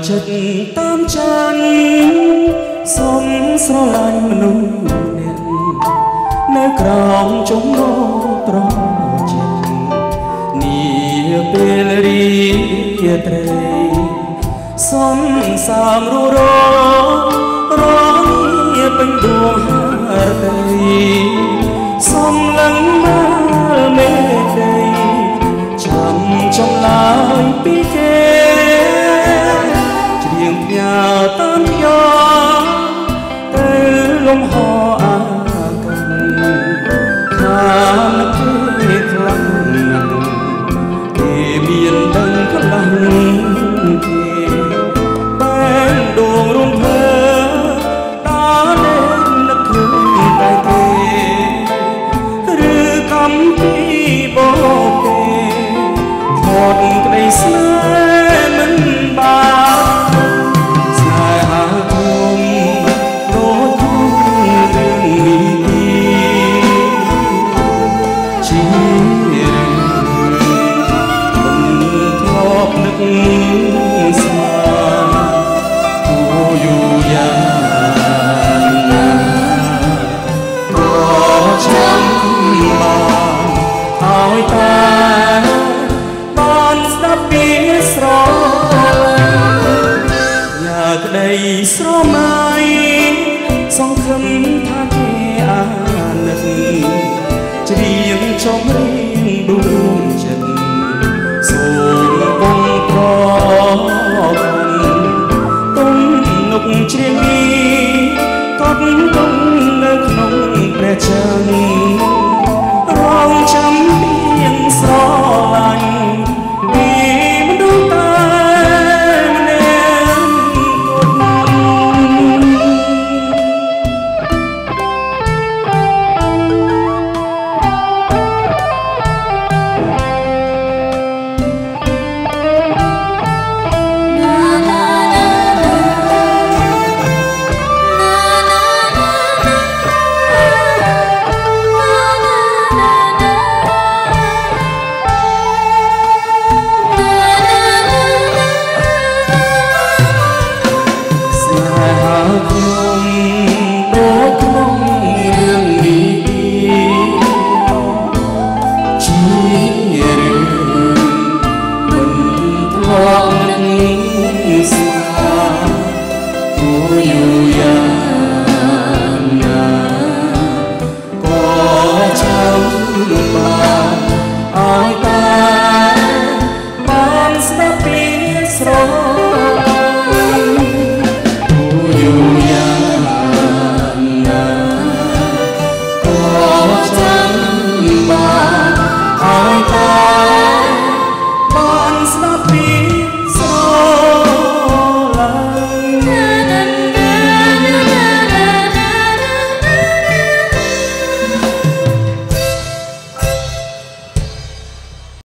ចិត្តតាមចានសុំស្រឡាញ់មនុស្សអ្នកនៅក្រោមជំនោត្រចិត្តនាពេលរីត្រីសុំសាមរួររងពេញដួងហឫទ័យសុំលឹងមកមេដីចាំចំឡាយពីគេច្រៀងផ្ញើតាមយោទៅលំហអាកម្មខានគេខ្លាំងណាស់គេមានដឹងខ្លាំងគេបែងដួងរំភើដល់នឹកឃើញតែគេឬកំពីបោគេថតក្តីស្នេហ៍មិនបានស្នេហាធំដូចគូរឿងនេះជារឿងមិនធ្លាប់នឹកស្មានគួរយូរយ៉ាងណាក៏ចាំបានឲ្យតែបានស្ដាប់ពីស្រឡាញ់យ៉ាក្តីស្រមៃសង្ឃឹមថាគេអាណិតច្រៀងចំរៀងដួងចិត្តសូមបងប្រកាន់ទុំនុកច្រៀងនេះកត់គង់នៅក្នុងព្រះច័ន្ទរងចាំពីងស្រឡាញ់ពីមនុស្សតែម្នាក់គត់ស្នេហា